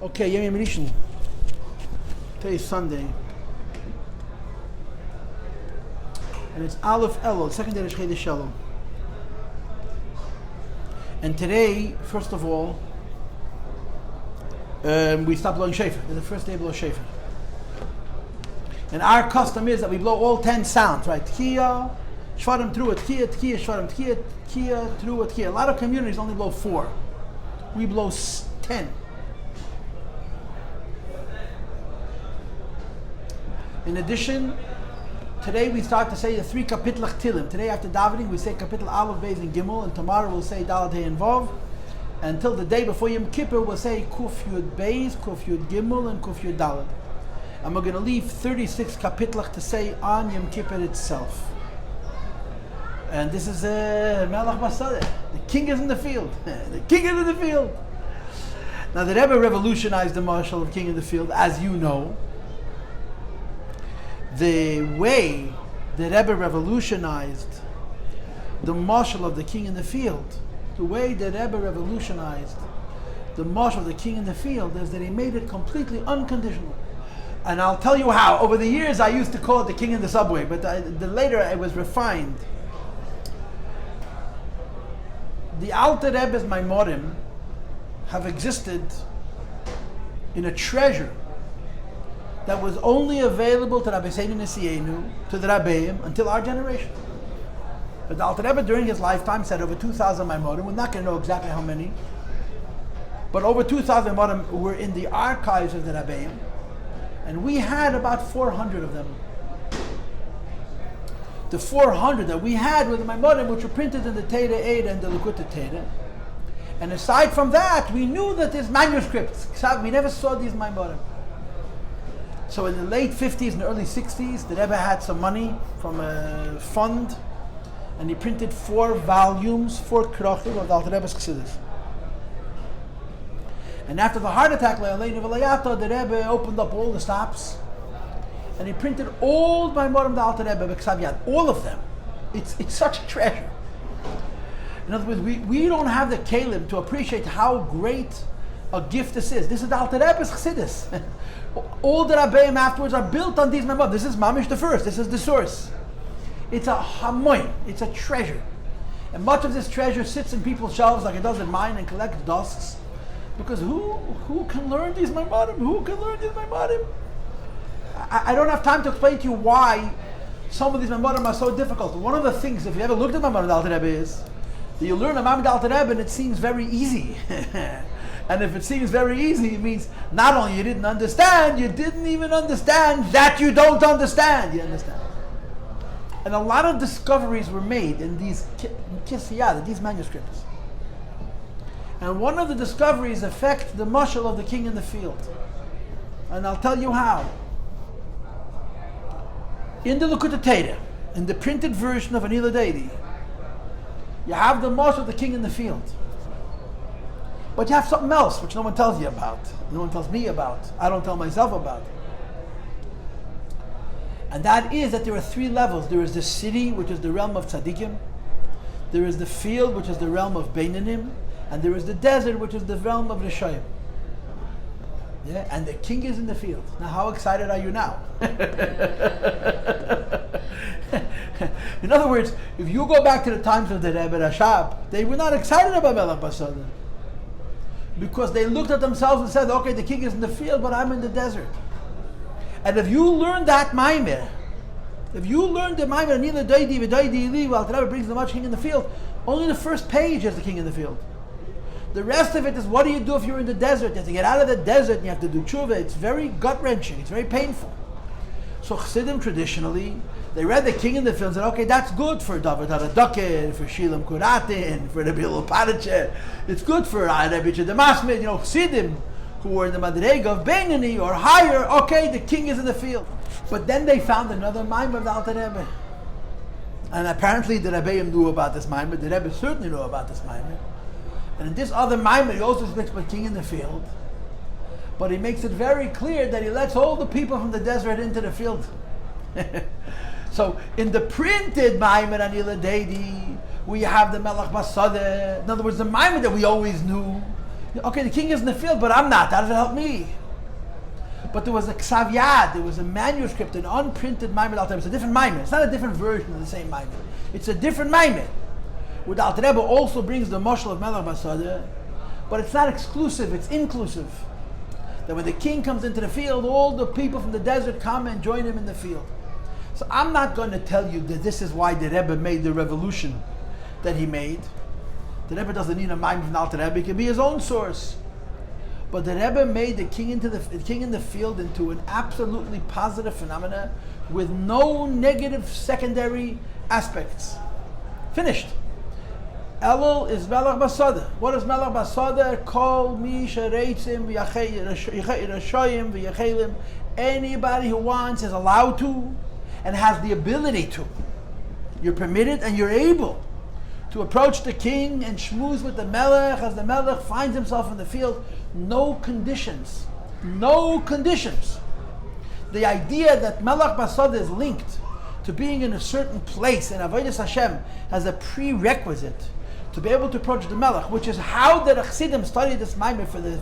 Okay, Yom Yom Rishon. Today is Sunday. And it's Aleph Elul, second day of Chodesh Elul. And today, first of all, we stop blowing shofar. It's the first day to blow shofar. And our custom is that we blow all 10 sounds, right? Tkiya, Shvarim, Truah, Tkiya, Tkiya, Shvarim, Tkiya, Tkiya, Truah, Tkiya. A lot of communities only blow 4. We blow 10. In addition, today we start to say the 3 kapitlach tilim. Today after davening we say kapitel Aleph, Beis, and Gimel, and tomorrow we'll say Dalet, Hey, and Vav. Until the day before Yom Kippur we'll say Kuf Yud Beis, Kuf Yud Gimel, and Kuf Yud Dalet. And we're going to leave 36 kapitlach to say on Yom Kippur itself. And this is Melech Basadeh. The king is in the field. The king is in the field. Now the Rebbe revolutionized the marshal of king in the field, as you know. The way the Rebbe revolutionized the marshal of the king in the field, the way the Rebbe revolutionized the marshal of the king in the field is that he made it completely unconditional. And I'll tell you how. Over the years I used to call it the king in the subway, but the later it was refined. The Alter Rebbe's Maimorim have existed in a treasure that was only available to Rabbi Seinu Nesienu, to the Rabbeim, until our generation. But the Alter Rebbe during his lifetime said over 2,000 Maimorim. We're not going to know exactly how many, but over 2,000 Maimorim were in the archives of the Rabbeim, and we had about 400 of them. The 400 that we had were the Maimorim which were printed in the Teira Eid and the Likutei Teira. And aside from that, we knew that there's manuscripts. We never saw these Maimorim. So in the late 50s and early 60s, the Rebbe had some money from a fund, and he printed 4 volumes, 4 krochim of the Alter Rebbe's Chassidus. And after the heart attack, the Rebbe opened up all the stops, and he printed all the Maimorim of the Alter Rebbe, all of them. It's such a treasure. In other words, we don't have the kelim to appreciate how great a gift this is. This is the Alter Rebbe's Chassidus. All the Rabbeim afterwards are built on these Maimorim. This is Mamish the first. This is the source. It's a hamoin. It's a treasure. And much of this treasure sits in people's shelves like it does in mine and collects dusts. Because who can learn these Maimorim? Who can learn these Maimorim? I don't have time to explain to you why some of these Maimorim are so difficult. One of the things, if you ever looked at Maimorim of the Alter Rebbe, is that you learn a Maimorim of the Alter Rebbe and it seems very easy. And if it seems very easy, it means not only you didn't understand, you didn't even understand that you don't understand. You understand? And a lot of discoveries were made in these kisiyad, these manuscripts. And one of the discoveries affect the mashal of the king in the field. And I'll tell you how. In the Likutei Teira, in the printed version of Anila Deidi, you have the mashal of the king in the field. But you have something else which no one tells you about. No one tells me about. I don't tell myself about. And that is that there are 3 levels. There is the city, which is the realm of tzaddikim. There is the field, which is the realm of beinanim. And there is the desert, which is the realm of Rishayim. Yeah? And the king is in the field. Now how excited are you now? In other words, if you go back to the times of the Rebbe Rashab, they were not excited about Melech Basadeh. Because they looked at themselves and said, okay, the king is in the field, but I'm in the desert. And if you learn that Maimer, if you learn the Maimer, Anila Deidi, V'Deidi Ili, while the Rebbe brings the much king in the field, only the first page is the king in the field. The rest of it is, what do you do if you're in the desert? You have to get out of the desert and you have to do tshuva. It's very gut-wrenching. It's very painful. So Chassidim traditionally, they read the king in the field and said, okay, that's good for David HaRatzon, for Shilam Kuratin, for the Elul Parache. It's good for Rebbe Chedemasmid, Chassidim, who were in the Madrega of Beinani or higher. Okay, the king is in the field. But then they found another Maimon of the Alter Rebbe. And apparently the Rebbeim knew about this Maimon. The Rebbe certainly knew about this Maimon. And in this other Maimon, he also speaks about king in the field. But he makes it very clear that he lets all the people from the desert into the field. So in the printed Maimon Anila Deidi, where you have the Melech Basadeh. In other words, the Maimon that we always knew. Okay, the king is in the field, but I'm not. How does it help me? But there was a Ksav Yad, there was a manuscript, an unprinted Maimon Alter Rebbe. It's a different Maimon. It's not a different version of the same Maimon. It's a different Maimon. Where the Alter Rebbe also brings the Mashal of Melech Basadeh, but it's not exclusive, it's inclusive. That when the king comes into the field, all the people from the desert come and join him in the field. So I'm not going to tell you that this is why the Rebbe made the revolution that he made. The Rebbe doesn't need a Maimon from the Alter Rebbe, it can be his own source. But the Rebbe made the king in the field into an absolutely positive phenomena with no negative secondary aspects. Finished. Elul is Melech Basadeh. What is Melech Basadeh? Kol mi shereitzim v'yachayim v'yachelim. Anybody who wants is allowed to and has the ability to. You're permitted and you're able to approach the king and schmooze with the Melech as the Melech finds himself in the field. No conditions. No conditions. The idea that Melech Basadeh is linked to being in a certain place in Avodas Hashem has a prerequisite to be able to approach the Melech, which is how the Chassidim studied this Maimon for the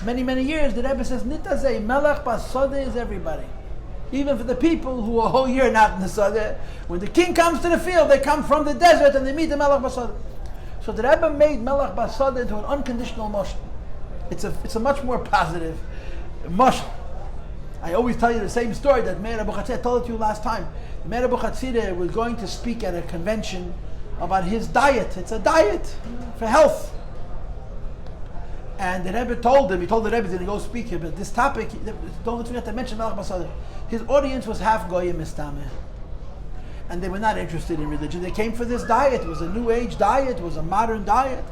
many, many years. The Rebbe says, Nitazeh, Melech Basadeh is everybody. Even for the people who are a whole year not in the Sadeh, when the king comes to the field, they come from the desert and they meet the Melech Basadeh. So the Rebbe made Melech Basadeh into an unconditional motion. It's a much more positive motion. I always tell you the same story that Meir Abu Chatzir, I told it to you last time. Meir Abu Chatzir was going to speak at a convention about his diet. It's a diet for health. And the Rebbe told him, he told the Rebbe that he go speak here, but this topic, don't forget to mention Melech Basadeh. His audience was half Goyim Mistameh. And they were not interested in religion. They came for this diet. It was a new age diet. It was a modern diet.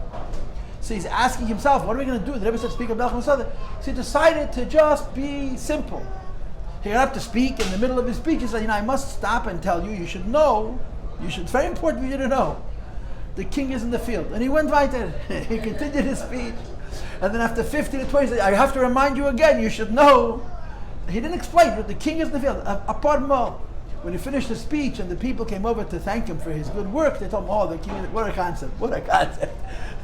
So he's asking himself, what are we going to do? The Rebbe said, speak of Melech Basadeh. So he decided to just be simple. He got up to speak. In the middle of his speech, he said, I must stop and tell you, you should know, it's very important for you to know, the king is in the field. And he went right there. He continued his speech. And then after 15 to 20, he said, I have to remind you again, you should know. He didn't explain, but the king is in the field. Apart more. When he finished the speech and the people came over to thank him for his good work, they told him, oh, the king, what a concept, what a concept.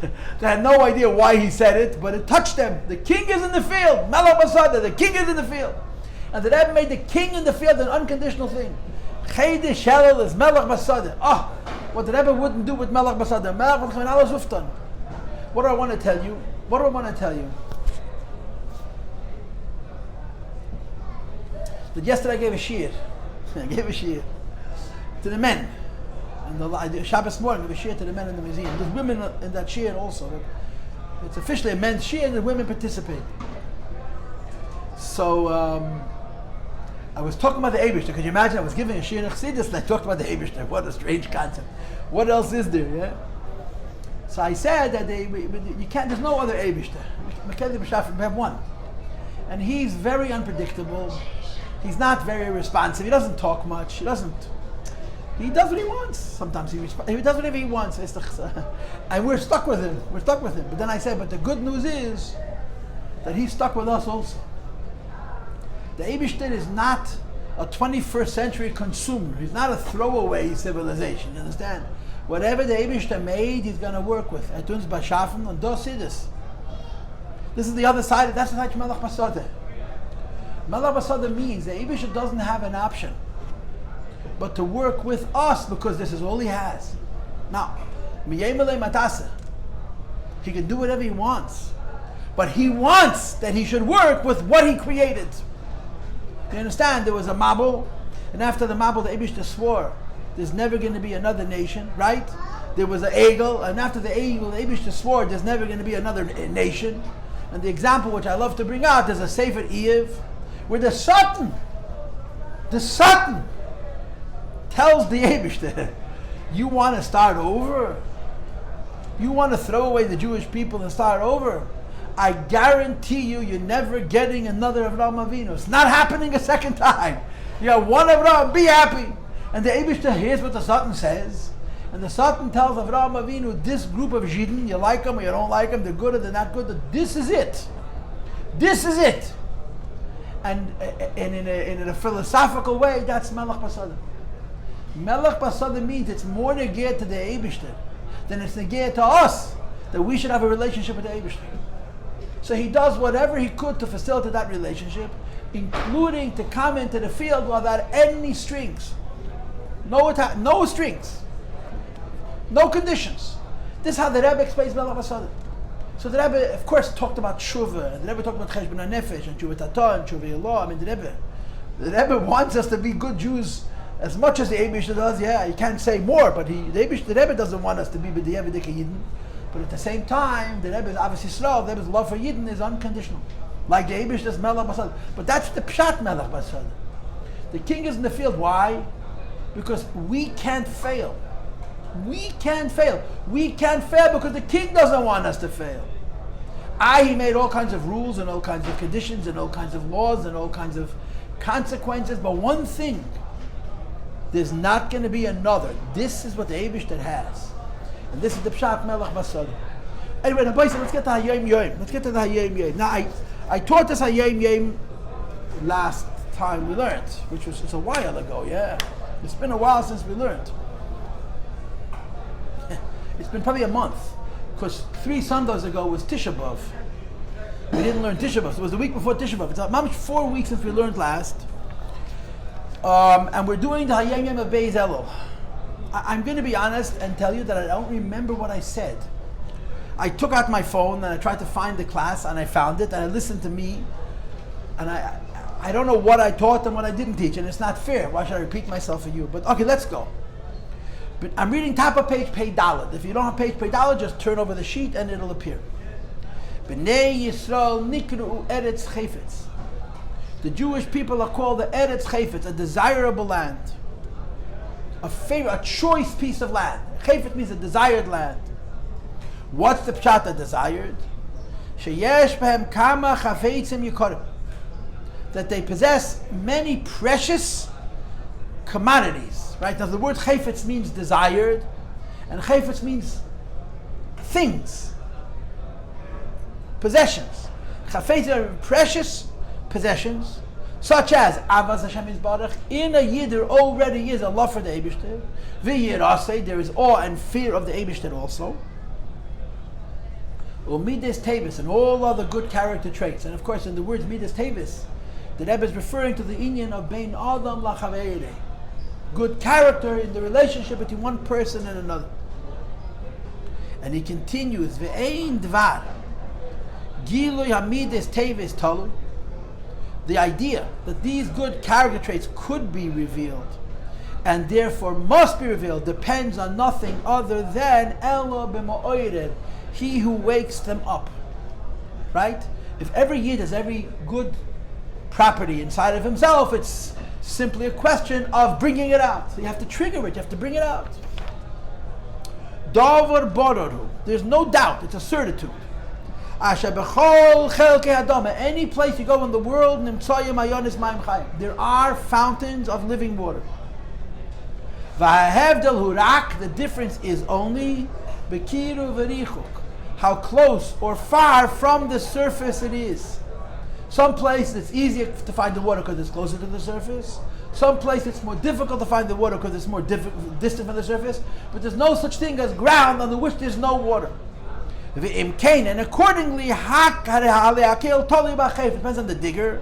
They had no idea why he said it, but it touched them. The king is in the field. Melech Basadeh, the king is in the field. And the Rebbe made the king in the field an unconditional thing. Chaydish Elul is Melech Basadeh. Oh, what the Rebbe wouldn't do with Melech Basadeh. Melech Basadeh. What do I want to tell you? What do I want to tell you? That yesterday I gave a shiur. I gave a shiur to the men. And the Shabbos morning I gave a shiur to the men in the museum. There's women in that shiur also. It's officially a men's shiur and the women participate. So I was talking about the Eibishter. Could you imagine? I was giving a shiur in Chassidus and I talked about the Eibishter. What a strange concept. What else is there? Yeah. So I said that you can't. There's no other Eibishter. We have one, and he's very unpredictable. He's not very responsive. He doesn't talk much. He does what he wants. Sometimes he does whatever he wants. And we're stuck with him. But then I said, but the good news is that he's stuck with us also. The Eibishter is not a 21st century consumer. He's not a throwaway civilization. You understand? Whatever the Eibishter made, he's going to work with. Etuns b'shafen and dosidus. This is the other side. That's the side of Melech Basadeh. Melech Basadeh means the Eibishter doesn't have an option but to work with us because this is all he has. Now, miyemele matase. He can do whatever he wants, but he wants that he should work with what he created. You understand? There was a Mabul, and after the Mabul, the Eibishter swore there's never going to be another nation, right? There was an Egel, and after the Egel, the Eibishter swore there's never going to be another nation. And the example which I love to bring out is a Sefer Eiv, where the Satan tells the Eibishter, you want to start over? You want to throw away the Jewish people and start over? I guarantee you, you're never getting another Avraham Avinu. It's not happening a second time. You have one Avraham, be happy. And the Eibishter hears what the Satan says. And the Satan tells Avraham Avinu, this group of Yidden, you like them or you don't like them, they're good or they're not good, this is it. This is it. And in a philosophical way, that's Melech Basadeh. Melech Basada means it's more negate to the Eibishter than it's negate to us that we should have a relationship with the Eibishter. So he does whatever he could to facilitate that relationship, including to come into the field without any strings. No strings. No conditions. This is how the Rebbe explains Melech Basada. So the Rebbe, of course, talked about Shuvah, and the Rebbe talked about Cheshbon Nefesh, and Shuvah Taton, and Shuvah Elah. I mean, the Rebbe wants us to be good Jews as much as the Eibishter does. Yeah, you can't say more, but the Rebbe doesn't want us to be b'di'evedike Yidden. But at the same time, the Rebbe's obviously slow. The Rebbe's love for Yidden is unconditional, like the Eibishter's Melech Basada. But that's the Pshat Melech Basada. The king is in the field. Why? Because we can't fail. We can't fail. We can't fail because the king doesn't want us to fail. He made all kinds of rules and all kinds of conditions and all kinds of laws and all kinds of consequences. But one thing, there's not going to be another. This is what the Eibishter has. And this is the Pshat Melech Basada. Anyway, let's get to Hayom Yom. Let's get to the Hayom Yom. Now, I taught this Hayom Yom last time we learned, which was a while ago, yeah. It's been a while since we learned. It's been probably a month, because 3 Sundays ago was Tisha B'Av. We didn't learn Tisha B'Av. It was the week before Tisha B'Av. It's about 4 weeks since we learned last. And we're doing the Hayom Yom of Beis Elul. I'm going to be honest and tell you that I don't remember what I said. I took out my phone and I tried to find the class and I found it and I listened to me. And I don't know what I taught and what I didn't teach, and it's not fair. Why should I repeat myself for you? But okay, let's go. But I'm reading top of page Daled. If you don't have page Daled, just turn over the sheet and it'll appear. B'nei Yisrael nikru Eretz Chayfetz. The Jewish people are called the Eretz Chayfetz, a desirable land, a choice piece of land. Chayfetz means a desired land. What's the pshat of desired? Sheyesh b'hem kama chafetzim yikorim. That they possess many precious commodities, right? Now the word chayfetz means desired, and chayfetz means things, possessions. Chafetz are precious possessions, such as Avas Hashem Yisbarach. In a Yid there already is a love for the Eibishter. V'yiraseh, there is awe and fear of the Eibishter also. U'midas tevis, and all other good character traits. And of course, in the words midas tevis, the Rebbe is referring to the inyan of bein adam lachaveirei, good character in the relationship between one person and another. And he continues, ve'ein dvar gilui hamidas tevis talu. The idea that these good character traits could be revealed and therefore must be revealed depends on nothing other than Elo b'ma'oired, he who wakes them up. Right? If every Yid has every good property inside of himself, it's simply a question of bringing it out. So you have to trigger it, you have to bring it out. Davar bororu, there's no doubt, it's a certitude. Any place you go in the world, there are fountains of living water. The difference is only how close or far from the surface it is. Some place it's easier to find the water because it's closer to the surface. Some place it's more difficult to find the water because it's more distant from the surface. But there's no such thing as ground on which there's no water. And accordingly, it depends on the digger,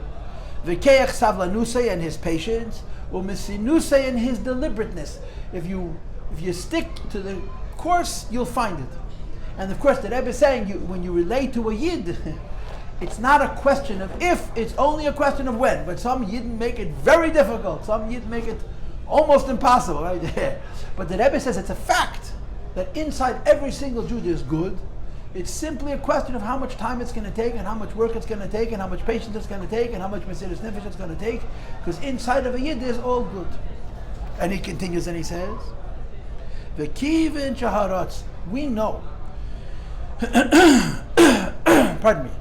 and his patience, and his deliberateness. If you stick to the course, you'll find it. And of course, the Rebbe is saying, when you relate to a Yid, it's not a question of if, it's only a question of when. But some Yidden make it very difficult. Some Yidden make it almost impossible, right there. But the Rebbe says it's a fact that inside every single Jew there's good. It's simply a question of how much time it's going to take, and how much work it's going to take, and how much patience it's going to take, and how much Mesiras Nefesh it's going to take. Because inside of a Yid there's all good. And he continues and he says, "V'kivin HaRatzon." We know. Pardon me.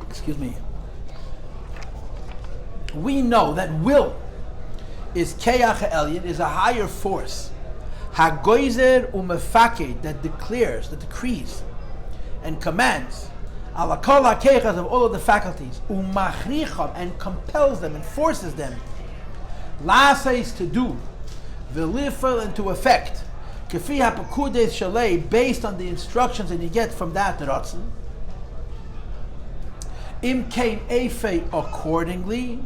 Excuse me. We know that will is Keach Elyon, is a higher force. Hagoizer umefaked, that declares, that decrees, and commands, ala kol hakechas, of all of the faculties, umachricham, and compels them and forces them, laseis, to do, v'lifel, and to effect, kefi hapakudes shalei, based on the instructions that you get from that Ratzon, im kein efe, accordingly,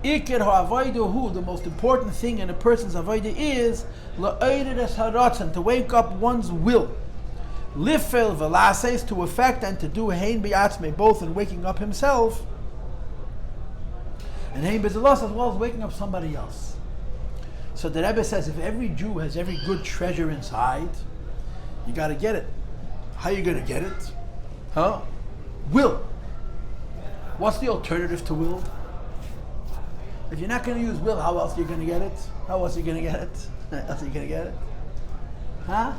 ikir ha'avoiduhu, the most important thing in a person's avodah is la'oides HaRatzon, to wake up one's will, lifel v'lases, to effect and to do hein bi'atzmei, both in waking up himself and hein b'zelos, as well as waking up somebody else. So the Rebbe says, if every Jew has every good treasure inside, you got to get it. How are you going to get it? Huh? Will. What's the alternative to will? If you're not going to use will, how else are you going to get it? How else are you going to get it? How else are you going to get it? Huh?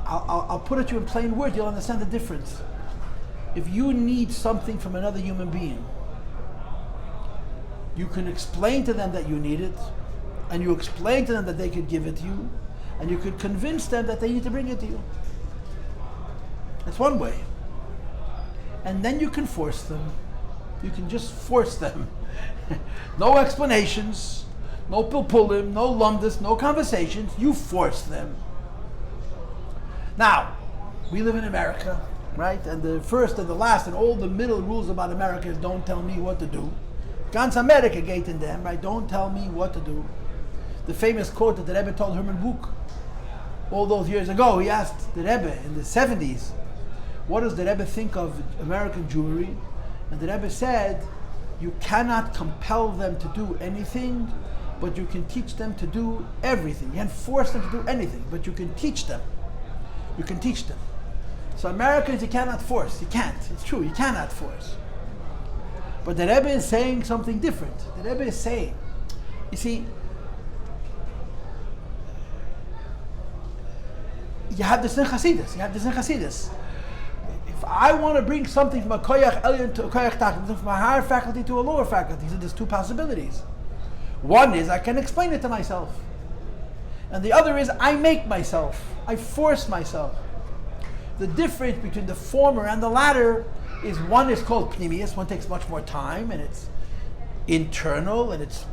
I'll put it to you in plain words, you'll understand the difference. If you need something from another human being, you can explain to them that you need it, and you explain to them that they could give it to you, and you could convince them that they need to bring it to you. That's one way. And then you can force them. You can just force them. No explanations, no pilpulim, no lumdus, no conversations. You force them. Now, we live in America, right? And the first and the last and all the middle rules about America is don't tell me what to do. Ganz America geht in them, right? Don't tell me what to do. The famous quote that the Rebbe told Herman Buch all those years ago, he asked the Rebbe in the 70s, what does the Rebbe think of American Jewry? And the Rebbe said, you cannot compel them to do anything, but you can teach them to do everything. You can't force them to do anything, but you can teach them. You can teach them. So Americans, you cannot force. You can't. It's true, you cannot force. But the Rebbe is saying something different. The Rebbe is saying, you see, you have this in Chassidus. If I want to bring something from a koyach elyon to a koyach tachton, from a higher faculty to a lower faculty, so there's two possibilities. One is I can explain it to myself. And the other is I make myself. I force myself. The difference between the former and the latter is one is called pnimius, one takes much more time, and it's internal, and it's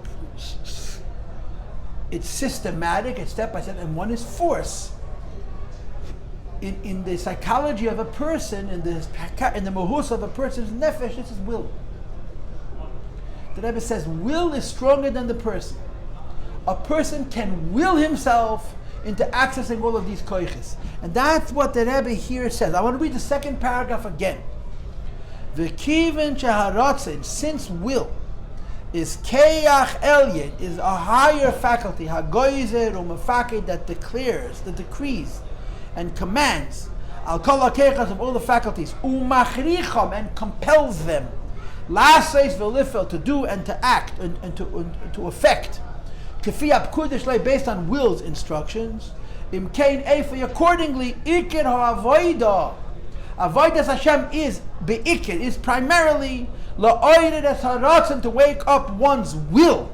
systematic, it's step by step, and one is force. In the psychology of a person, in the mahus of a person's nefesh, this is will. The Rebbe says will is stronger than the person. A person can will himself into accessing all of these koiches. And that's what the Rebbe here says. I want to read the second paragraph again. V'kiven HaRatzon, since will is keyach elyon, is a higher faculty, hagoizer umefaked, that declares, that decrees, and commands, al kol hakechas, of all the faculties, umachricham, and compels them, laseis v'lifel, to do and to act and to effect, kefi apkudish, based on will's instructions, im kein efi, accordingly, ikir ha'avoida, avodas Hashem is beikir, is primarily la'oides HaRatzon, to wake up one's will,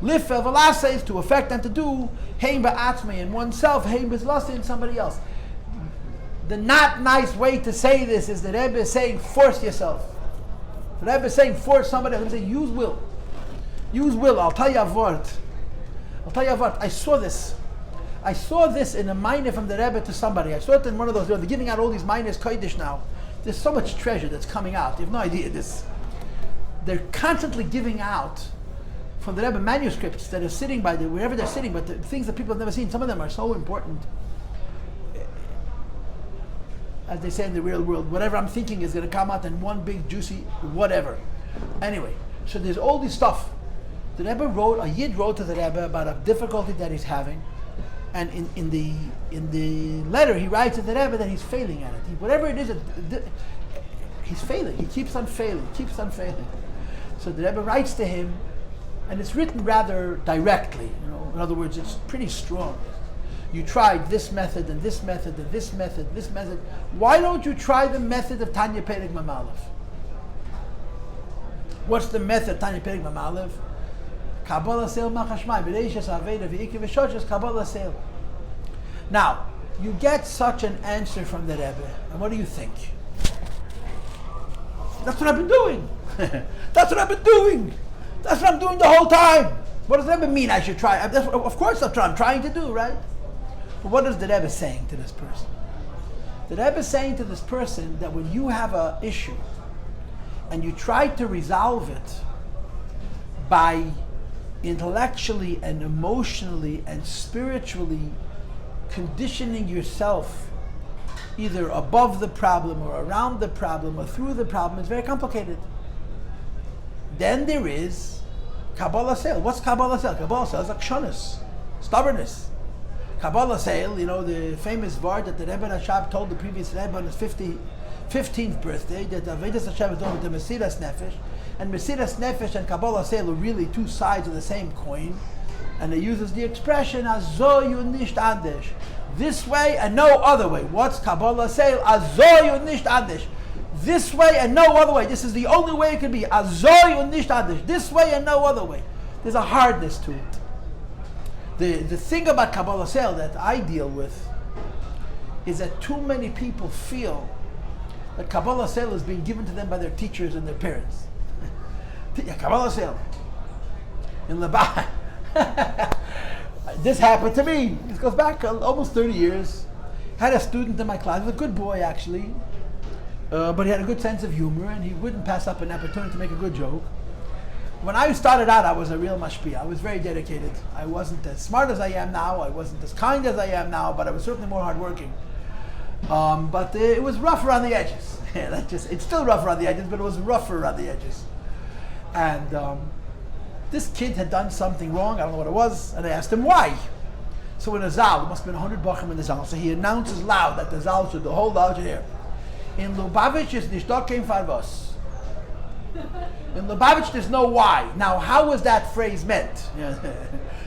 lifel v'laseis, to effect and to do, hein ba'atzmei, in oneself, hein b'zlasi, in somebody else. The not nice way to say this is the Rebbe is saying force yourself. The Rebbe is saying force somebody else. The Rebbe is saying use will. Use will. I'll tell you a word. I saw this. I saw this in a minor from the Rebbe to somebody. I saw it in one of those. They're giving out all these minors kodesh now. There's so much treasure that's coming out. You have no idea this. They're constantly giving out from the Rebbe manuscripts that are sitting by wherever they're sitting, but the things that people have never seen. Some of them are so important. As they say in the real world, whatever I'm thinking is going to come out in one big juicy whatever. Anyway, so there's all this stuff. The Rebbe a Yid wrote to the Rebbe about a difficulty that he's having, and in the letter he writes to the Rebbe that he's failing at it. Whatever it is, he's failing. He keeps on failing. So the Rebbe writes to him, and it's written rather directly. In other words, it's pretty strong. You tried this method and this method and this method, this method. Why don't you try the method of Tanya Perek Mamalev? What's the method of Tanya Perek Mamalev? Kabbalah Seil Machashmai, B'reishas Aveda V'ikir V'shoshas Kabbalah Seil. Now, you get such an answer from the Rebbe, and what do you think? That's what I've been doing. That's what I've been doing. That's what I'm doing the whole time. What does the Rebbe mean I should try? Of course that's what I'm trying to do, right? But what is the Rebbe saying to this person? The Rebbe is saying to this person that when you have an issue and you try to resolve it by intellectually and emotionally and spiritually conditioning yourself either above the problem or around the problem or through the problem, it's very complicated. Then there is Kabbalah Seil. What's Kabbalah Seil? Kabbalah Seil is akshonis, stubbornness. Kabbalah Seil, the famous word that the Rebbe Rashab told the previous Rebbe on his 15th birthday, that Avodas Hashem is done with the Mesiras Nefesh, and Mesiras Nefesh and Kabbalah Seil are really two sides of the same coin, and it uses the expression Azoyu nicht anders, this way and no other way. What's Kabbalah Seil? Azoyu nicht anders, this way and no other way. This is the only way it can be. Azoyu nicht anders, this way and no other way. There's a hardness to it. The thing about Kabbalah Seil that I deal with is that too many people feel that Kabbalah Seil is being given to them by their teachers and their parents. Kabbalah Seil. In Lebanon. This happened to me. This goes back almost 30 years. Had a student in my class, he was a good boy actually, but he had a good sense of humor and he wouldn't pass up an opportunity to make a good joke. When I started out, I was a real mashpia. I was very dedicated. I wasn't as smart as I am now. I wasn't as kind as I am now, but I was certainly more hardworking. But it was rough around the edges. It's still rough around the edges, but it was rougher around the edges. And this kid had done something wrong. I don't know what it was, and I asked him why. So in a zal, there must have been 100 bachim in the zal. So he announces loud that the zal should, the whole zal should hear. In Lubavitch is nicht kein farvos. In Lubavitch, there's no why. Now, how was that phrase meant?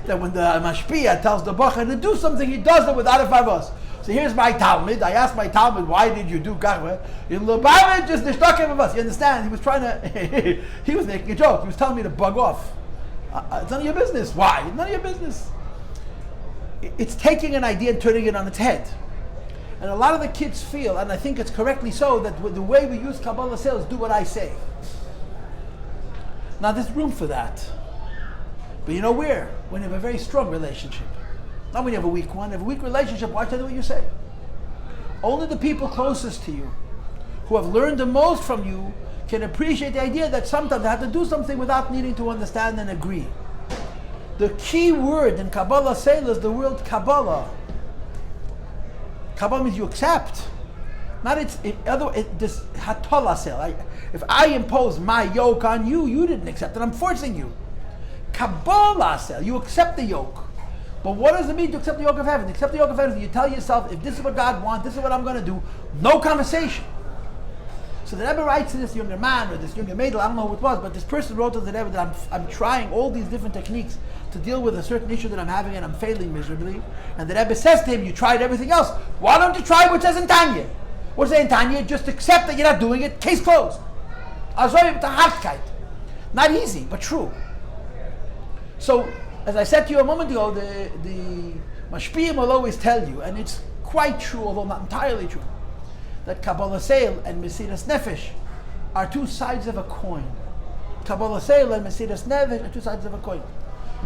That when the mashpia tells the bacha to do something, he does it without a farvos. So here's my Talmud. I asked my Talmud, why did you do kachva? In Lubavitch, is nicht kein farvos. You understand? He was trying to, he was making a joke. He was telling me to bug off. It's none of your business. Why? It's none of your business. It's taking an idea and turning it on its head. And a lot of the kids feel, and I think it's correctly so, that the way we use Kabbalah Seil is do what I say. Now there's room for that. But you know where? When you have a very strong relationship. Not when you have a weak one. If you have a weak relationship, why tell you what you say? Only the people closest to you, who have learned the most from you, can appreciate the idea that sometimes they have to do something without needing to understand and agree. The key word in Kabbalah Seil is the word Kabbalah. Kabbalah means you accept. Not this Hatola Seil. If I impose my yoke on you, you didn't accept it. I'm forcing you. Kabbalah Seil, you accept the yoke. But what does it mean to accept the yoke of heaven? To accept the yoke of heaven, you tell yourself, if this is what God wants, this is what I'm going to do. No conversation. So the Rebbe writes to this younger man or this younger maidel, I don't know who it was, but this person wrote to the Rebbe that I'm trying all these different techniques to deal with a certain issue that I'm having and I'm failing miserably. And the Rebbe says to him, you tried everything else. Why don't you try what says in Tanya? What says in Tanya? Just accept that you're not doing it. Case closed. Not easy, but true. So, as I said to you a moment ago, the Mashpiyim will always tell you, and it's quite true, although not entirely true, that Kabbalah Seil and Mesiras Nefesh are two sides of a coin. Kabbalah Seil and Mesiras Nefesh are two sides of a coin.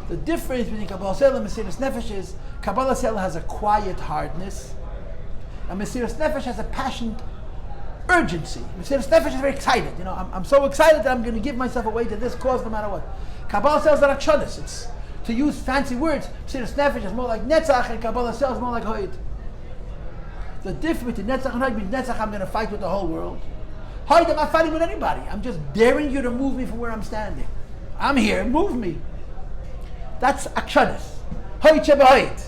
The difference between Kabbalah Seil and Mesiras Nefesh is Kabbalah Seil has a quiet hardness, and Mesiras Nefesh has a passionate urgency. Mesiras Nefesh is very excited. I'm so excited that I'm going to give myself away to this cause no matter what. Kabbalah Seil is not akshonis. It's, to use fancy words, Mesiras Nefesh is more like netzach, and Kabbalah Seil is more like hoid. The difference between netzach and hoid means netzach, I'm going to fight with the whole world. Hoid, I'm not fighting with anybody. I'm just daring you to move me from where I'm standing. I'm here, move me. That's akshonis. Hoid sheba hoid.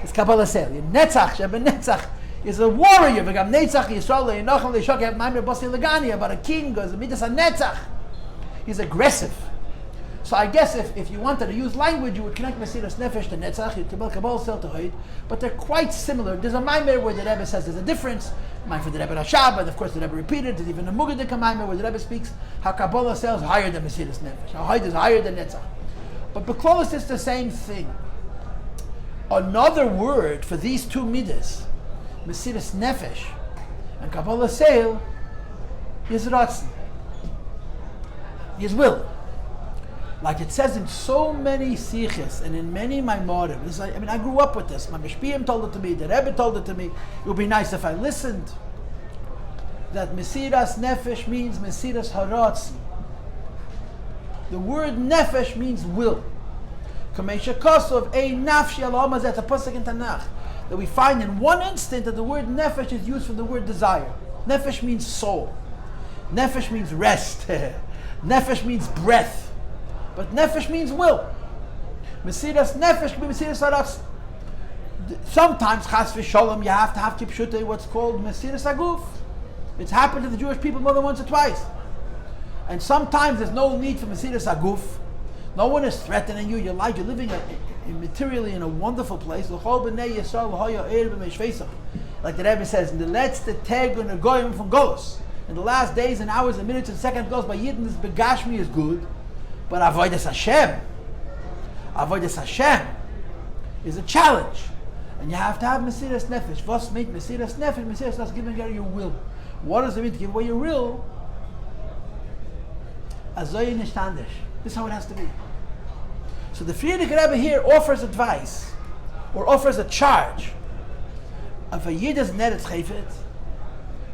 It's Kabbalah Seil. Netzach sheba netzach is a warrior. But a king goes, netzach. He's aggressive. So I guess if you wanted to use language, you would connect Mesiras Nefesh to Netzach, to Kabbalah Seil to Hoid, but they're quite similar. There's a Maimer where the Rebbe says there's a difference. Mine for the Rebbe Rashab, and of course the Rebbe repeated. There's even a Mugadik Maimer where the Rebbe speaks how Kabbalah Seil is higher than Mesiras Nefesh, how Hoid is higher than Netzach. But Beklalos is the same thing. Another word for these two midas, Mesiras Nefesh and Kabbalah Seil, is Ratzon. His will. Like it says in so many siches and in many Maimorim. I grew up with this. My Mishpiyim told it to me, the Rebbe told it to me. It would be nice if I listened. That Mesiras Nefesh means Mesiras HaRatzon. The word Nefesh means will. Kamesha Kosov, Ein Nafshi Al Hamazet, a pasuk in Tanakh. That we find in one instant that the word Nefesh is used for the word desire. Nefesh means soul. Nefesh means rest. Nefesh means breath. But Nefesh means will. Mesiras Nefesh means Mesiras HaRatzon. Sometimes, Chas v'Sholom, you have to have Kipshutei, what's called Mesiras Aguf. It's happened to the Jewish people more than once or twice. And sometimes there's no need for Mesiras Aguf. No one is threatening you. You're living materially in a wonderful place. Like the Rebbe says, in the letzte Tag und Goyim from Golos. In the last days and hours and minutes and seconds goes by Yidden, this Begashmi is good. But Avodas Hashem is a challenge. And you have to have Mesiras Nefesh. What's made Mesiras Nefesh? Mesiras Nefesh, giving away your will. What does it mean to give away your will? Azoy nishtandish. This is how it has to be. So the Frierdiker Rebbe here offers advice, or offers a charge of a Yidden's Neretz Chayfet,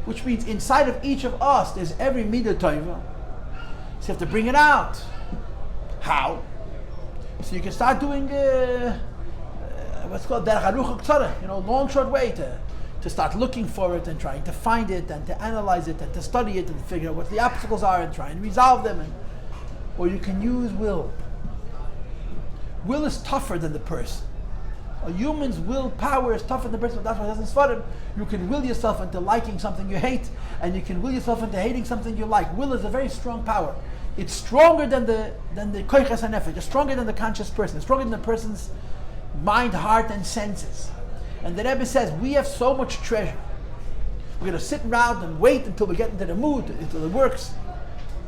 which means inside of each of us there's every Midah Tova. So you have to bring it out. How? So you can start doing what's called Derech Haruch Tzara, long short way to start looking for it and trying to find it and to analyze it and to study it and figure out what the obstacles are and try and resolve them. Or you can use will. Will is tougher than the person. A human's willpower is tougher than the person. That's why it doesn't Svarim. You can will yourself into liking something you hate, and you can will yourself into hating something you like. Will is a very strong power. It's stronger than the Kochos and Nefesh. It's stronger than the conscious person. It's stronger than the person's mind, heart, and senses. And the Rebbe says, we have so much treasure. We're going to sit around and wait until we get into the mood, until it works.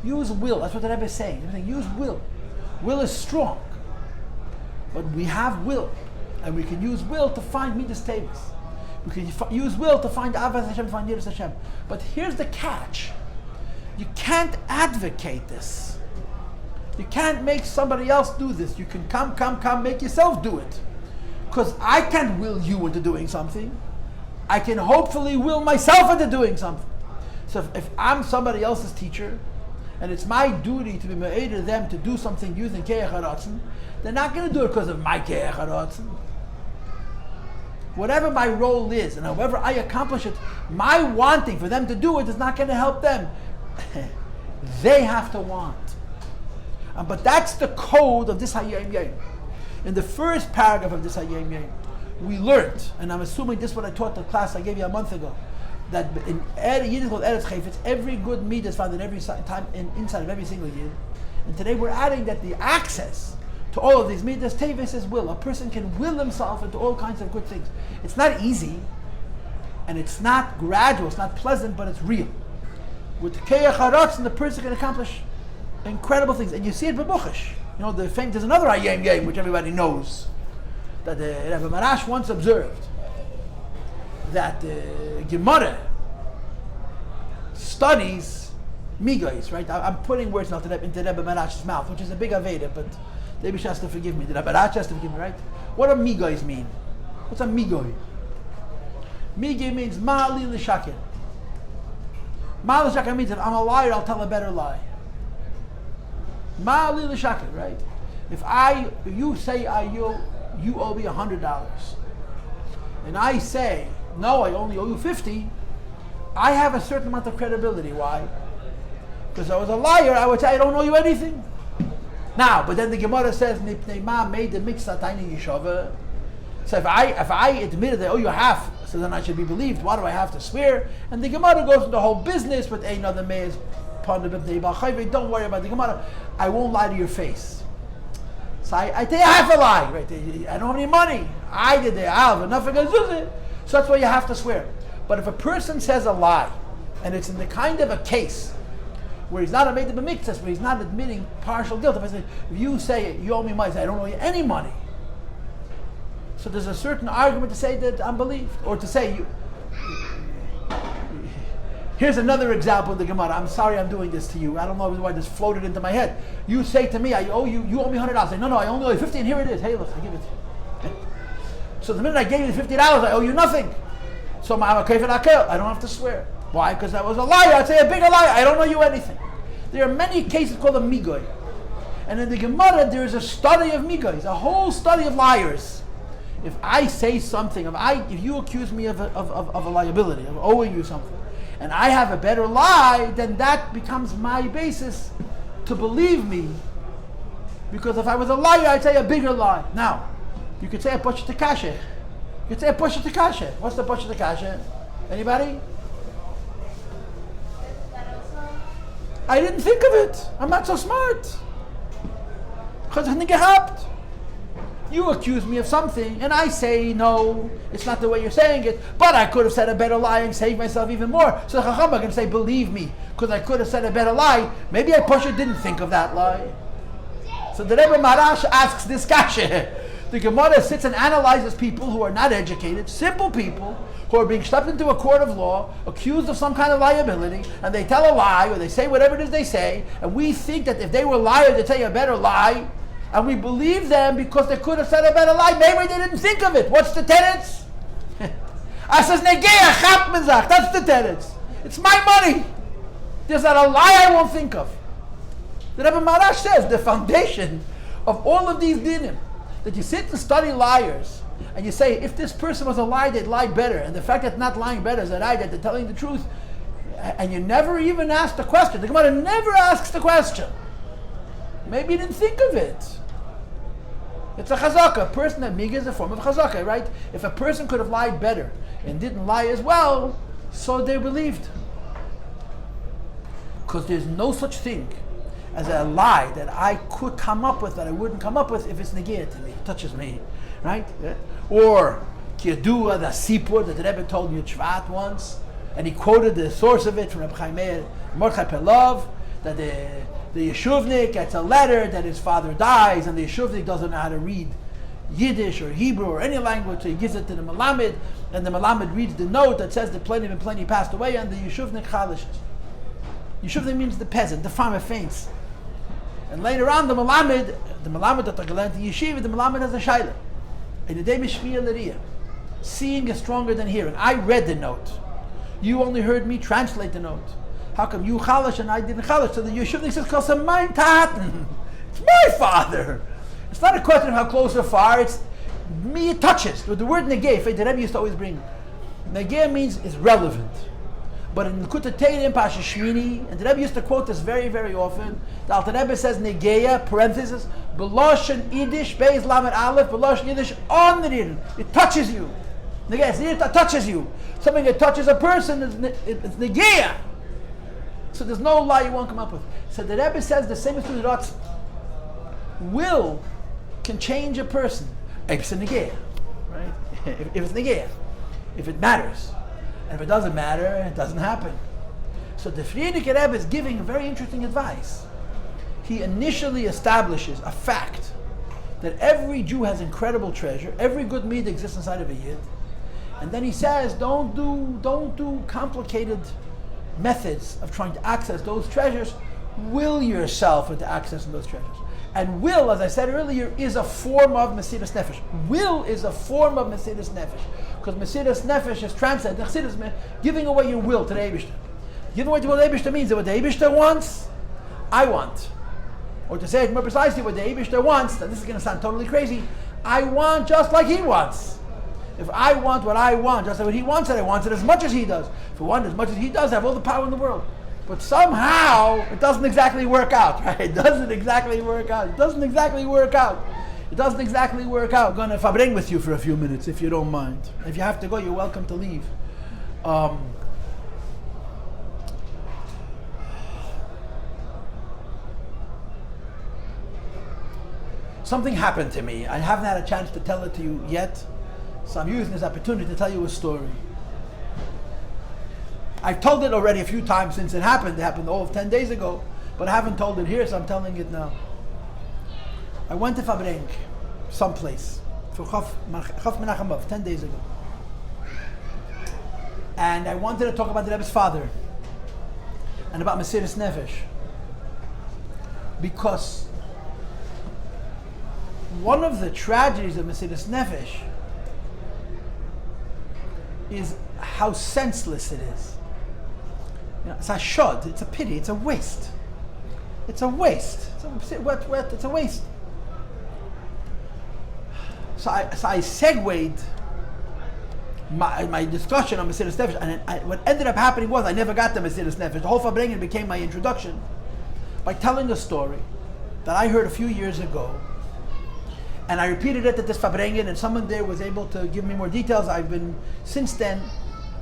Use will. That's what the Rebbe is saying. He's saying, use will. Will is strong. But we have will. And we can use will to find Midas Tevis. We can use will to find Avas Hashem, to find Yiras Hashem. But here's the catch. You can't advocate this. You can't make somebody else do this. You can come, make yourself do it. Because I can't will you into doing something. I can hopefully will myself into doing something. So if I'm somebody else's teacher, and it's my duty to be made to them to do something using HaRatzon, they're not going to do it because of my HaRatzon. Whatever my role is, and however I accomplish it, my wanting for them to do it is not going to help them. They have to want. But that's the code of this Hayom Yom. In the first paragraph of this Hayom Yom, we learned, and I'm assuming this is what I taught the class I gave you a month ago, that in Yidden called Eretz Chayfetz, every good meat is found in every time inside of every single Yid. And today we're adding that the access to all of these midas tevis is will. A person can will himself into all kinds of good things. It's not easy, and it's not gradual, it's not pleasant, but it's real. With HaRatzon, the person can accomplish incredible things. And you see it b'Buchish. There's another Hayom Yom which everybody knows, that Rabbi Marash once observed that Gemara studies Migos, right? I'm putting words now into Rabbi Marash's mouth, which is a big Aveda, but maybe she has to forgive me. The Rabbi Marash has to forgive me, right? What do Migos mean? What's a Migoy? Migoy means Ma'ali l'shakir. Ma'ali l'shakir means if I'm a liar, I'll tell a better lie. Ma'ali l'shakir, right? If you say you owe me $100, and I say, no, I only owe you 50, I have a certain amount of credibility. Why? Because I was a liar, I would say I don't owe you anything. Now, but then the Gemara says, Nipnei made the miksa tiny yeshava. So if I admitted that I owe you half, so then I should be believed. Why do I have to swear? And the Gemara goes into the whole business, but another mayor's don't worry about the Gemara. I won't lie to your face. So I tell you half a lie. Right? I don't have any money. I did it. I have enough. So that's why you have to swear. But if a person says a lie, and it's in the kind of a case where he's not a made of b'miktzas, where he's not admitting partial guilt. If you say you owe me money, I don't owe you any money. So there's a certain argument to say that I'm believed, or to say you. Here's another example of the Gemara. I'm sorry I'm doing this to you. I don't know why this floated into my head. You say to me, I owe you owe me $100. I say, no, I only owe you 50, and here it is. Hey, look, I give it to you. So the minute I gave you the $50, I owe you nothing. So I'm a kafir akel. I don't have to swear. Why? Because I was a liar. I'd say a bigger liar. I don't owe you anything. There are many cases called a migoy. And in the Gemara, there is a study of migoys, a whole study of liars. If I say something, if you accuse me of a liability, of owing you something, and I have a better lie, then that becomes my basis to believe me. Because if I was a liar, I'd say a bigger lie. Now, you could say a poshet tekashe. You could say a poshet tekashe. What's the poshet tekashe? Anybody? I didn't think of it. I'm not so smart. You accuse me of something, and I say, no, it's not the way you're saying it, but I could have said a better lie and saved myself even more. So the Chacham can say, believe me, because I could have said a better lie. Maybe I didn't think of that lie. So the Rebbe Marash asks this kasha. The Gemara sits and analyzes people who are not educated, simple people, who are being schlepped into a court of law, accused of some kind of liability, and they tell a lie, or they say whatever it is they say, and we think that if they were liars, they'd say a better lie, and we believe them because they could have said a better lie. Maybe they didn't think of it. What's the tenets? I says, that's the tenets. It's my money. There's not a lie I won't think of. The Rebbe Marash says the foundation of all of these dinim, that you sit and study liars, and you say, if this person was a liar, they'd lie better. And the fact that not lying better is that they're telling the truth. And you never even ask the question. The Gemara never asks the question. Maybe you didn't think of it. It's a chazaka. A person that miga is a form of chazaka, right? If a person could have lied better and didn't lie as well, so they believed. Because there's no such thing as a lie that I could come up with that I wouldn't come up with if it's negir to me, it touches me, right? Or Kiadua, the Sipur that the Rebbe told Yud Shvat once, and he quoted the source of it from Rabbi Chaim Meir, Mordechai Pelov, that the Yeshuvnik gets a letter that his father dies, and the Yeshuvnik doesn't know how to read Yiddish or Hebrew or any language, so he gives it to the Melamed, and the Melamed reads the note that says that plenty and plenty passed away, and the Yeshuvnik chalishes. Yeshuvnik means the peasant, the farmer faints. And later on, the Melamed that are going to Yeshiva, the Melamed has a shayla. In the day Mishmiya L'Riyah, seeing is stronger than hearing. I read the note. You only heard me translate the note. How come you chalash and I didn't chalash? So the Yeshuvnik says, "Kos mein taten." It's my father. It's not a question of how close or far. It's me. It touches. With the word negeh, the Rebbe used to always bring. Negeh means it's relevant. But in Kuta Teirim, Pasha Shmini, and the Rebbe used to quote this very, very often. The Alter Rebbe says, Negeya, parenthesis, Beloshen Yiddish, Beis Lamed Aleph, Beloshen Yiddish, Onrin. It touches you. Negeya, it touches you. Something that touches a person, it's Negeya. So there's no lie you won't come up with. So the Rebbe says the same is true with Ratzon. Will can change a person. If it's a Negeya, right? If it's Negeya, if it matters. And if it doesn't matter, it doesn't happen. So the Frierdiker Rebbe is giving very interesting advice. He initially establishes a fact that every Jew has incredible treasure, every good meat exists inside of a Yid. And then he says, don't do complicated methods of trying to access those treasures. Will yourself into accessing those treasures. And will, as I said earlier, is a form of Mesiras Nefesh. Will is a form of Mesiras Nefesh. Because Mesiras Nefesh is translated, giving away your will to the Eibishter. Giving away what the Eibishter means, that what the Eibishter wants, I want. Or to say it more precisely, what the Eibishter wants, and this is going to sound totally crazy, I want just like he wants. If I want what I want, just like what he wants it, I want it as much as he does. If I want it as much as he does, I have all the power in the world. But somehow, it doesn't exactly work out, right? It doesn't exactly work out. It doesn't exactly work out. It doesn't exactly work out. I'm going to fabring with you for a few minutes, if you don't mind. If you have to go, you're welcome to leave. Something happened to me. I haven't had a chance to tell it to you yet, so I'm using this opportunity to tell you a story. I've told it already a few times since it happened. It happened all of 10 days ago, but I haven't told it here, so I'm telling it now. I went to Fabrenk, someplace, for Chof Menachem 10 days ago. And I wanted to talk about the Rebbe's father and about Mesiras Nefesh. Because one of the tragedies of Mesiras Nefesh is how senseless it is. It's a shod, it's a pity, it's a waste. It's a waste. It's a waste. So I segued my discussion on Mesiras Nefesh, and what ended up happening was I never got to Mesiras Nefesh. The whole Fabrengen became my introduction by telling a story that I heard a few years ago, and I repeated it at this Fabrengen, and someone there was able to give me more details. I've been since then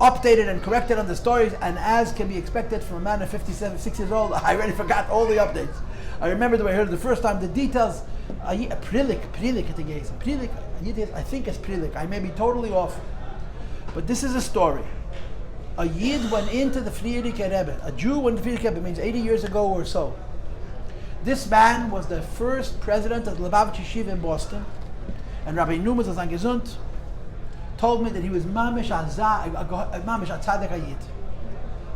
updated and corrected on the stories, and as can be expected from a man of 56 years old, I already forgot all the updates. I remember the way I heard it the first time, the details. Prilik, I think it's Prilik. I may be totally off. But this is a story. A Yid went into the Frierdiker Rebbe. A Jew went into the Frierdiker Rebbe, means 80 years ago or so. This man was the first president of the Lubavitch Yeshiva in Boston. And Rabbi Numas was gesund, told me that he was Mamish Tzaddik Yid.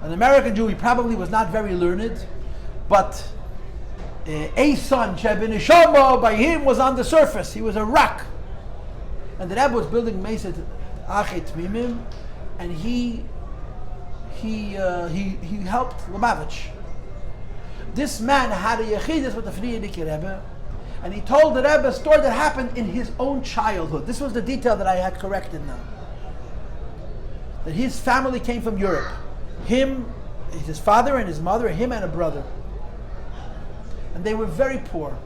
An American Jew, he probably was not very learned, but a son, Shebin by him was on the surface. He was a rock. And the Rebbe was building Meset Achet Mimim, and he helped Lubavitch. This man had a yechidus with the Frierdiker Rebbe, and he told the Rebbe a story that happened in his own childhood. This was the detail that I had corrected now. That his family came from Europe. His father and his mother, him and a brother. And they were very poor.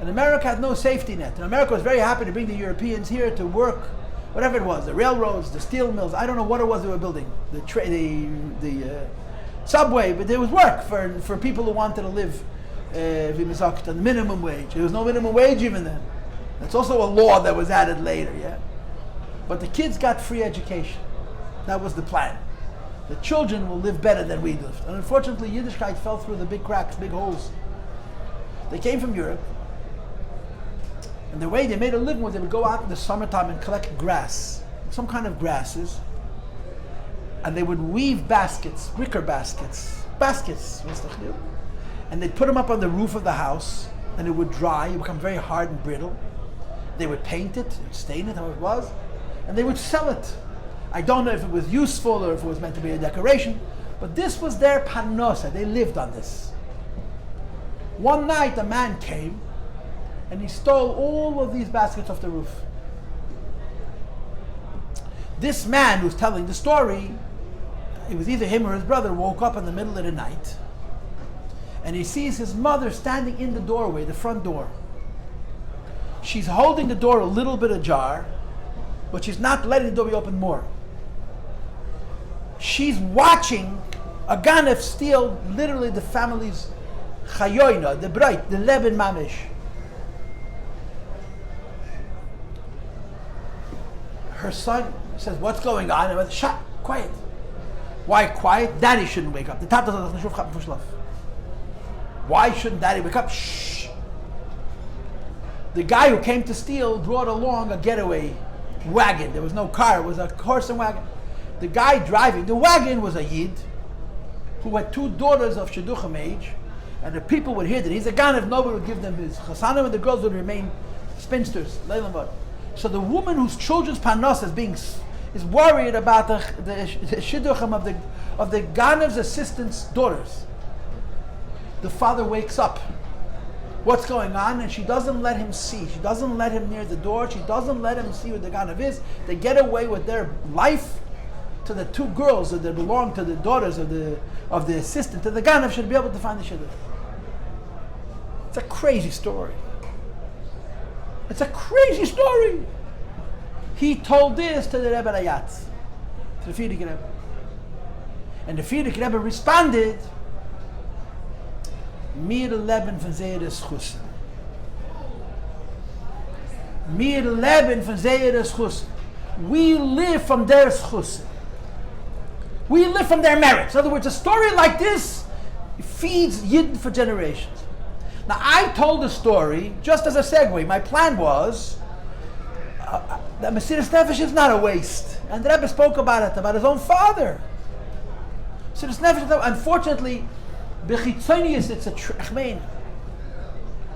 And America had no safety net. And America was very happy to bring the Europeans here to work, whatever it was, the railroads, the steel mills, I don't know what it was they were building, the subway, but there was work for people who wanted to live on minimum wage. There was no minimum wage even then. That's also a law that was added later, yeah? But the kids got free education. That was the plan. The children will live better than we lived. And unfortunately, Yiddishkeit fell through the big cracks, big holes. They came from Europe, and the way they made a living was they would go out in the summertime and collect grass, some kind of grasses, and they would weave baskets, wicker baskets, and they'd put them up on the roof of the house, and it would dry, it would become very hard and brittle. They would paint it, stain it how it was, and they would sell it. I don't know if it was useful or if it was meant to be a decoration, but this was their panosa. They lived on this. One night a man came and he stole all of these baskets off the roof. This man who's telling the story, it was either him or his brother, woke up in the middle of the night and he sees his mother standing in the doorway, the front door. She's holding the door a little bit ajar, but she's not letting the door be opened more. She's watching a ganef steal literally the family's chayoina, the bright, the leben mamish. Her son says, "What's going on?" And I went, "Shut, quiet." Why quiet? Daddy shouldn't wake up. The Tata doesn't shuf chappen for shlaf. Why shouldn't Daddy wake up? Shh. The guy who came to steal brought along a getaway wagon. There was no car, it was a horse and wagon. The guy driving the wagon was a Yid who had two daughters of Shidduchim age, and the people would hear that he's a Ganav, nobody would give them his chasanim, and the girls would remain spinsters. So the woman whose children's panos is worried about the Shidduchim of the Ganav's assistant's daughters. The father wakes up. What's going on? And she doesn't let him see. She doesn't let him near the door. She doesn't let him see what the Ganav is. They get away with their life to the two girls that belong to the daughters of the assistant. To the Ganav should be able to find the Shidduch. It's a crazy story. It's a crazy story. He told this to the Rebbe Rayatz, to the Frierdiker Rebbe. And the Frierdiker Rebbe responded, Mir leben von Mesiras Chusen. Mir leben von Mesiras Chusen. We live from their Chusen. We live from their merits. In other words, a story like this feeds Yidden for generations. Now, I told the story just as a segue. My plan was that Mesiras Nefesh is not a waste. And the Rebbe spoke about it, about his own father. Mesiras Nefesh, unfortunately, Bechitzonius, it's a trechmein.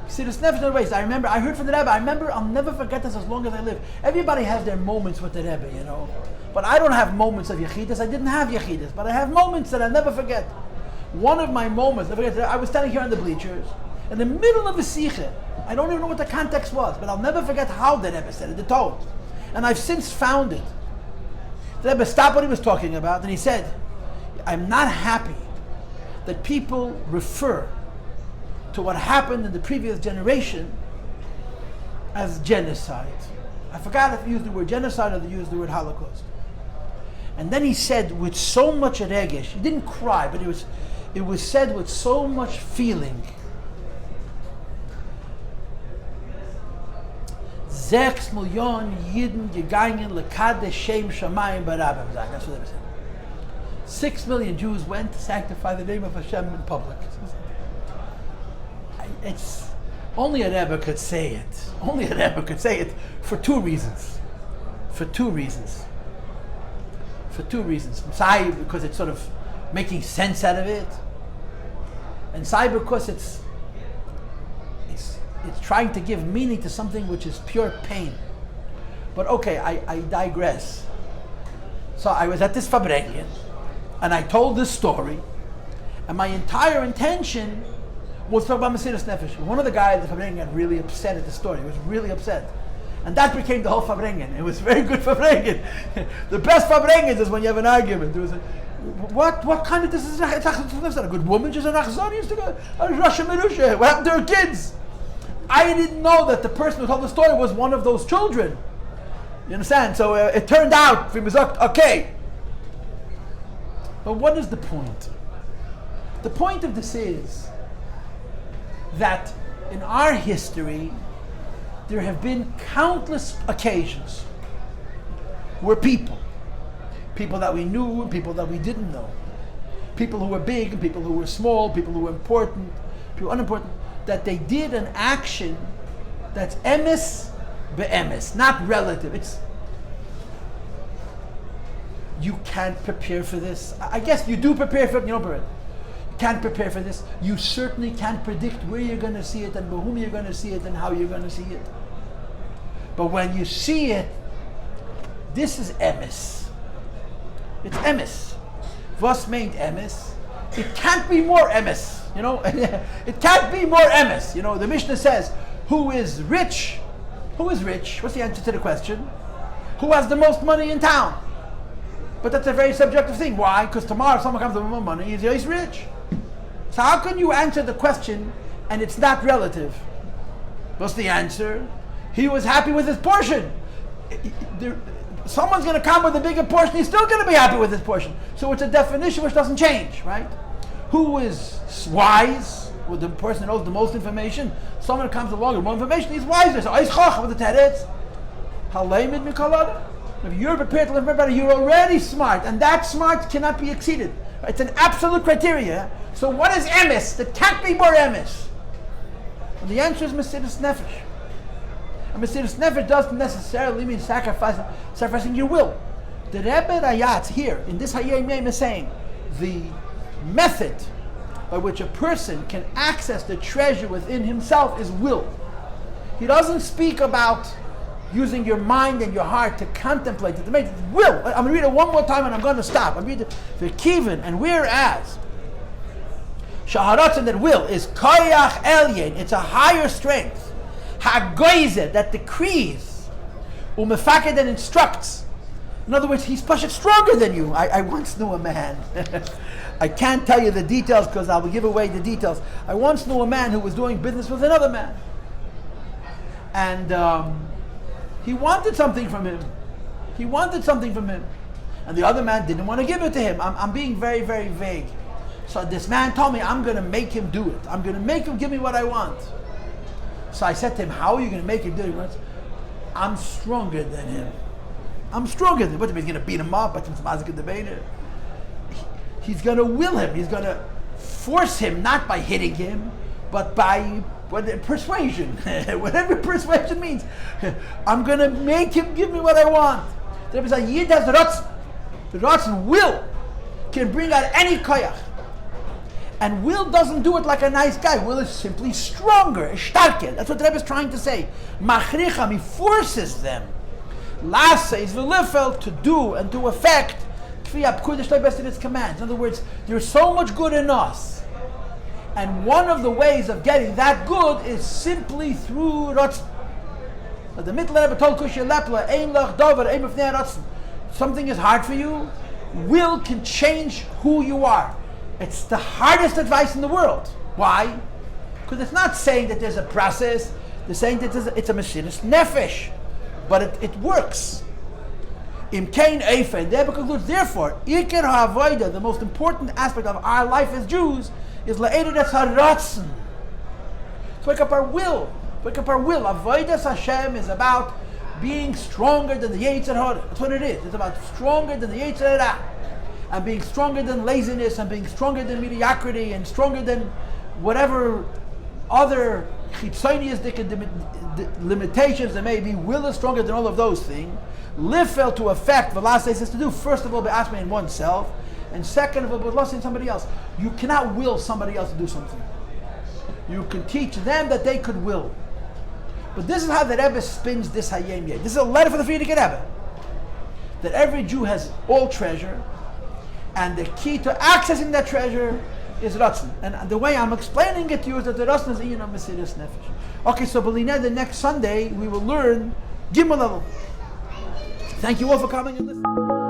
Mesiras Nefesh is not a waste. I remember, I heard from the Rebbe, I'll never forget this as long as I live. Everybody has their moments with the Rebbe, you know. But I don't have moments of Yechidus. I didn't have Yechidus, but I have moments that I'll never forget. One of my moments, I was standing here on the bleachers, in the middle of a sikha. I don't even know what the context was, but I'll never forget how the Rebbe said it, the tone. And I've since found it. The Rebbe stopped what he was talking about, and he said, I'm not happy that people refer to what happened in the previous generation as genocide. I forgot if he used the word genocide or he used the word Holocaust. And then he said with so much regesh, he didn't cry, but it was said with so much feeling. 6 million Yidden gegangen lekade shem shamayim barabim. That's what they said. 6 million Jews went to sanctify the name of Hashem in public. It's only a Rebbe could say it. Only a Rebbe could say it for two reasons. Sai, because it's sort of making sense out of it, and Sai, because it's trying to give meaning to something which is pure pain. But okay, I digress. So I was at this Fabrengen, and I told this story, and my entire intention was to talk about Mesiras Nefesh. One of the guys at the Fabrengen got really upset at the story. He was really upset. And that became the whole Fabrengen. It was very good Fabrengen. The best Fabrengen is when you have an argument. There was what kind of this is not a good woman, she's an Ratzon, used to go Russia Merusha. What happened to her kids? I didn't know that the person who told the story was one of those children. You understand? So it turned out, it was okay. But what is the point? The point of this is that in our history, there have been countless occasions where people that we knew and people that we didn't know, people who were big and people who were small, people who were important, people unimportant, that they did an action that's emes be'emes, not relative. You can't prepare for this. I guess you do prepare for it, you don't prepare it. You can't prepare for this. You certainly can't predict where you're going to see it and by whom you're going to see it and how you're going to see it. But when you see it, this is emes. It's emes. Was meint emes? It can't be more emes. You know, it can't be more emes. You know, the Mishnah says, who is rich? Who is rich? What's the answer to the question? Who has the most money in town? But that's a very subjective thing. Why? Because tomorrow someone comes with more money, he's rich. So how can you answer the question and it's not relative? What's the answer? He was happy with his portion. Someone's going to come with a bigger portion, he's still going to be happy with his portion. So it's a definition which doesn't change, right? Who is wise? Well, the person who knows the most information. Someone comes along with more information, he's wiser. So he's choch with the teretz. Halayimid mikalad. If you're prepared to live better, you're already smart, and that smart cannot be exceeded. It's an absolute criteria. So what is emes? That can't be more emes. And the answer is Mesiras Nefesh. And Mesiras Nefesh doesn't necessarily mean sacrificing your will. The Rebbe Rayatz here in this Hayom Yom is saying the method by which a person can access the treasure within himself is will. He doesn't speak about using your mind and your heart to contemplate it. It's will. I'm going to read it one more time and I'm going to stop. I'm reading the Kivin, and whereas HaRatzon, that will, is koyach elyon, it's a higher strength. Hagoyze, that decrees. Umefaked, that instructs. In other words, he's pushing stronger than you. I once knew a man. I can't tell you the details because I will give away the details. I once knew a man who was doing business with another man. And he wanted something from him. And the other man didn't want to give it to him. I'm being very, very vague. So this man told me, I'm going to make him do it. I'm going to make him give me what I want. So I said to him, how are you going to make him do it? I'm stronger than him. What, he's going to beat him up? He's going to will him. He's going to force him, not by hitting him, but by persuasion. Whatever persuasion means. I'm going to make him give me what I want. The Rebbe says, Yid has the Ratzon. The Ratzon will can bring out any koyach. And will doesn't do it like a nice guy. Will is simply stronger, starker. That's what the Rebbe is trying to say. Machricham, he forces them. Lasa is v'lifel, to do and to effect kfiyat kudish leibest in its commands. In other words, there's so much good in us. And one of the ways of getting that good is simply through Ratzon. The middle Rebbe told Kushya Lepla, Ein lach dover, ein b'fnei Ratzon. Something is hard for you, will can change who you are. It's the hardest advice in the world. Why? Because it's not saying that there's a process, they're saying that it's a Mesiras Nefesh. But it works. Im Kain Eifen, the Rebbe concludes, therefore, Iker HaAvodah, the most important aspect of our life as Jews, is La'edet HaRatzon. To wake up our will. Wake up our will. Avodas Hashem is about being stronger than the Yetzer Hara. That's what it is. It's about stronger than the Yetzer Hara. And being stronger than laziness, and being stronger than mediocrity, and stronger than whatever other chitzonius limitations there may be. Will is stronger than all of those things. Lifel, to affect, the last is to do, first of all, by asking in oneself, and second of all, by listening to somebody else. You cannot will somebody else to do something. You can teach them that they could will. But this is how the Rebbe spins this Hayom Yom. This is a letter for the Frierdiker Rebbe. That every Jew has all treasure, and the key to accessing that treasure is Ratzon. And the way I'm explaining it to you is that the Ratzon is Iyan of Mesiras Nefesh. Okay, so Belina, the next Sunday we will learn Gimel level. Thank you all for coming and listening.